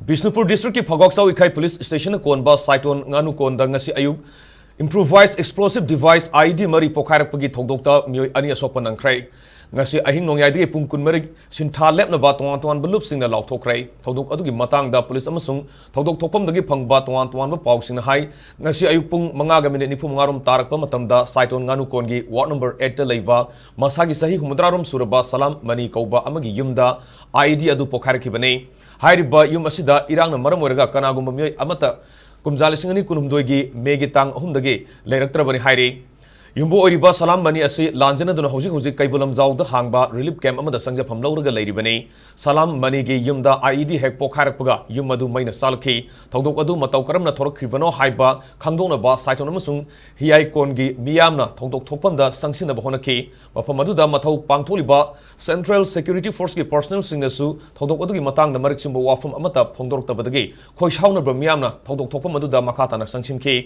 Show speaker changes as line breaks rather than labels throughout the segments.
Bishnupur District ki Phagok Sau Ikhai Police Station konba Saiton nganu konda ngasi ayuk improvised explosive device ID mari pokhairak pagi thogdokta Meeoi ani Asok-Apan Nangkhre ngasi ahing nongyai de Pung kunmari sintha lepna ba tongan belup singna Laothokkhre thogdok adugi matangda police amasung thogdok thokpam dagi phangba tongan ba paw singna hai ngasi ayuk pung 5 minute 95 tarakpa matamda Saiton nganu kongi ward number 8 ta leiba masagi sahi humdrarom suraba salam mani kauba amagi yumda ID adu pokhairkibane Hairiba yum asida irang na maram oiraga kanagumba Meeoi amata kumjal singani kunumdoigi megi tang ahumdagi leiraktrabani hairi yumbu oiriba salam mani asi lanjana duna hojik kaibulam zawda hangba relief camp amada sangjapam lauraga leiribani salam mani gi yumda IED hek pokharakpaga yum adu maina salki thogdok adu matau karamna thorokhibano haiba khangdona ba Saiton amasung hiai kongi miyamna thogdok thokpamda sangsina ba honaki mafam aduda mathau pangtholiba Central Security Force ki personnel singnasu thogdok adugi matangda mariksimba wafam amata phongdoroktabadagi khoishauna ba miyamna thogdok thokpam aduda makhatana sangsimki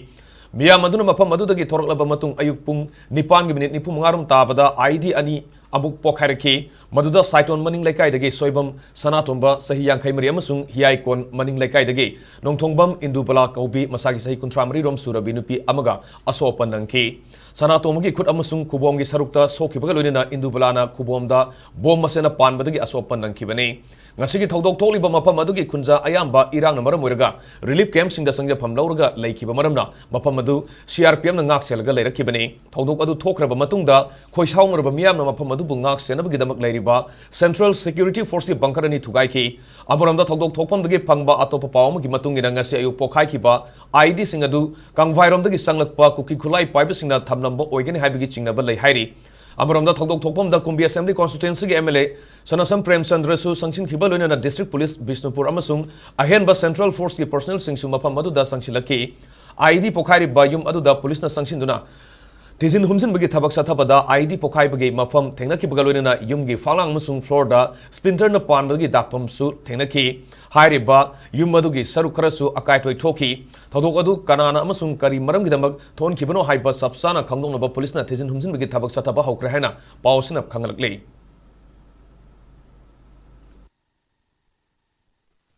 Miyam aduna mafam adudagi thoraklaba matung ayuk pung 9 minute 95 tabada ID ani abuk pokhairaki maduda Saiton maning laikai soibam sanatomba sahi yankhai mari amasung hiai kon maning laikai dagi nongthongbam indubala kaubi masagi sahi kuntramari rom surabi nupi amaga Asok-Apan nangki sanatomagi khut amasung kubomgi sarukta sokhibaga loinena indubala kubomda bom masena panbadagi Asok-Apan nangkibani ngasigi thogdok tholiba mafam adugi khunja ayamba irang na maram oiraga relief camp singda sangjapam lauraga leikiba maramna mafam adu CRPM na ngak selga leirakibani thogdok adu thokraba matungda khoisaungraba miyamna mafam adu bu ngak senabagi damak leiriba Central Security Force ki bunker ani thugaiki amoramda thogdok thokpamdagi phangba atopa pawamagi matungina ngasi ayu pokhaikiba ID sing adu kangvairomdagi sanglakpa kuki khulai paiba singna thamnamba oigani haibigi chingnaba lei hairi Amaramda thogdok thokpamda Kumbi Assembly Constituency ki MLA Sanasam Prem Chandrasu sangsin khiba loinana District Police Bishnupur amasung ahenba Central Force ki personnel singsu mafam aduda sangsilaki ID pokhairi bayum aduda police na sangsinduna Tizin humsin bagi thabak sathabada ID pokhai bagi mafam thengnaki bagaloinana yumgi falang amasung floor da splinter na pan bagi dakpam su thengnaki hairiba yum adugi saru kharasu akai toi thoki thadok adu kanana amasung kari maram gidamak thon khibano haiba sabsana khangdong na police na tizin humsin bagi thabak sathaba hokre haina pawsina khangalakle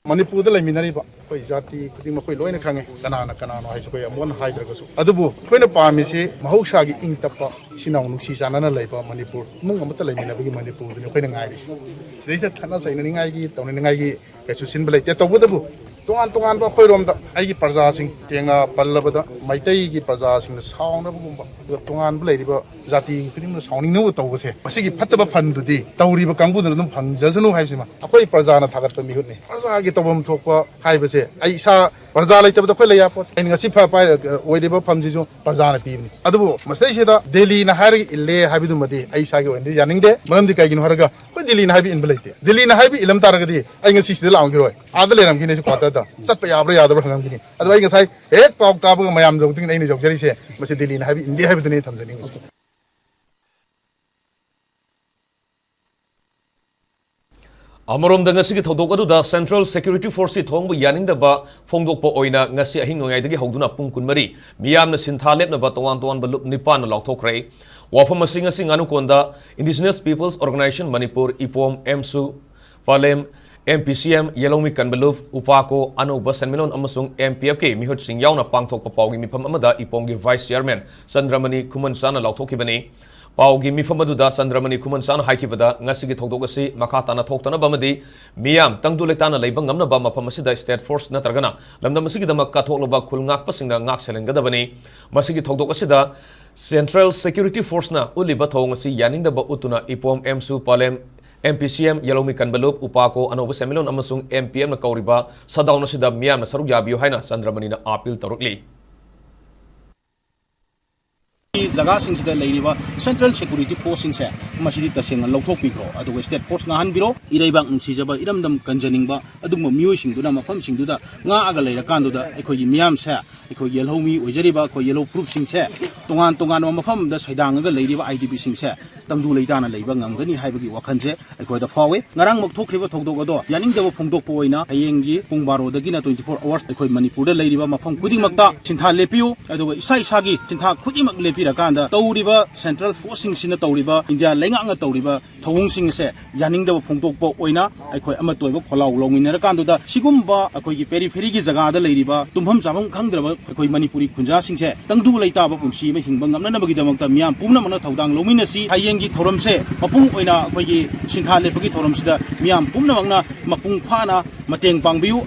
Manipur da laiminariba koi jati kuding ma koi loina khange kanano hai koi amon haidragasu adubu koina pamise mahausa gi ingtappa sinang nuksi sanana laiba Manipur mung amata laiminabagi Manipur duni koina ngairi sidai thana saina ningai gi tawni ningai gi kaisu sinba laite tawbudabu tongan ba koi romda ai gi parja sing tenga pallabada maitai gi parja sing sauna bugumba tongan blairiba jati kuding ma sauning no tawbase masigi phattaba phandudi tawriba kangbu dum phangjasanu haibsima akoi parja na thagatpa mihutni parja gi tawbam thokpa haibase ai sa parja laitabada khoi laya pot ai ngasi pha pai oidiba phamjisu parja na pibni adubu masai sida Delhi na hari ille habidu madi ai sa gi wende yaningde manamdi kai ginu haraga khoi Delhi na habi inbalaite Delhi na habi ilam taragadi ai ngasi sida laungiroi adale ram gine kwata da satpa yabra yadabra hangam gini adu ai ngasai ek pauk tabu mayam jogting ai ni jogjari se masi Delhi na habi indi habidu ne thamjani ngasi
Amarom da ngasi ki thodok aduda Central Security Force thongbu yaningdaba phongdokpa oina ngasi ahing nongyai hoduna pung kunmari miyamna sintha lepna ba tongan balup nipan na Laothokkhre wafam asing anu konda Indigenous Peoples Organization Manipur IPOM MSU Palem MPCM Yelomi Kanbaluf Upako Anoba Senmelon amasung MPF ke mihut sing yauna pangthokpa pawgi mifam amada IPOM gi Vice Chairman Chandramani Kumansana Laothokkibani Paugi mifamaduda Chandramani Kumansana haikibada ngasigi thogdok asi makhatana thoktana bamadi miyam tangdu letana leiba ngamna ba mafam asida State Force natragana lamdam asigi damak kathoklaba khulngak pasingna ngak selengadabani masigi thogdok asida Central Security Force na uliba thong asi yaningdaba utuna IPOM MSU Palem MPCM Yelomi Kanbalup Upako Anoba Semilon amasung MPM na kauriba Shutdown asida miyam na saruk yabiyo haina Chandramani na appeal tarukli
Jaga sing sida leiriba Central Security Force sing se masidi taseng Laothokkhre adugo State Force ngahan biro ireibang umsijaba iramdam kanjaningba adugmo Meeoi singduna mafam singduda nga aga leira kanduda ekhoi miyam se ekhoi yelhomi ojariba ko yellow proof sing se tongan mafam da saidang ga leiriba IDP sing se tangdu leitana leiba ngamgani haibagi wakhanse ekhoi da fawe ngarang mok thokriba thogdok ado yaningdaba phongdokpo oina hayengi pung 12 dagina 24 hours ekhoi Manipur da leiriba mafam kuding makta chintha lepiu adugo isai sagi chintha khudimak lepi ꯄꯤꯔꯀꯥꯟꯗ ꯇꯧꯔꯤꯕ central ꯐꯣꯔꯁꯁꯤꯡꯁꯤꯅ ꯇꯧꯔꯤꯕ India ꯂꯩꯉꯥꯛꯅ ꯇꯧꯔꯤꯕ ꯊꯧꯑꯣꯡꯁꯤꯡ ꯑꯁꯦ ꯌꯥꯅꯤꯡꯗꯕ ꯐꯣꯡꯗꯣꯛꯄ ꯑꯣꯏꯅ ꯑꯩꯈꯣꯏ ꯑꯃꯠꯇ ꯈꯣꯜꯂꯥꯎ ꯂꯧꯃꯤꯟꯅꯔꯀꯥꯟꯗꯨꯗ ꯁꯤꯒꯨꯝꯕ ꯑꯩꯈꯣꯏꯒꯤ ꯄꯦꯔꯤꯐꯦꯔꯤꯒꯤ ꯖꯒꯥꯗ ꯂꯩꯔꯤꯕ ꯇꯨꯝꯐꯝ ꯆꯥꯐꯝ ꯈꯪꯗ꯭ꯔꯕ ꯑꯩꯈꯣꯏ ꯃꯅꯤꯄꯨꯔꯤ ꯈꯨꯟꯖꯥꯁꯤꯡꯁꯦ ꯇꯪꯗꯨ ꯂꯩꯇꯥꯕ ꯄꯨꯟꯁꯤ ꯑꯃ ꯍꯤꯡꯕ ꯉꯝꯅꯅꯕꯒꯤꯗꯃꯛꯇ ꯃꯤꯌꯥꯝ ꯄꯨꯝꯅꯃꯛꯅ ꯊꯧꯗꯥꯡ ꯂꯧꯃꯤꯟꯅꯁꯤ ꯍꯌꯦꯡꯒꯤ ꯊꯧꯔꯝꯁꯦ ꯃꯄꯨꯡ ꯑꯣꯏꯅ ꯑꯩꯈꯣꯏꯒꯤ ꯁꯤꯟꯊꯥ ꯂꯦꯞꯄꯒꯤ ꯊꯧꯔꯝꯁꯤꯗ ꯃꯤꯌꯥꯝ ꯄꯨꯝꯅꯃꯛꯅ ꯃꯄꯨꯡ ꯐꯥꯅ ꯃꯇꯦꯡ ꯄꯥꯡꯕꯤꯌꯨ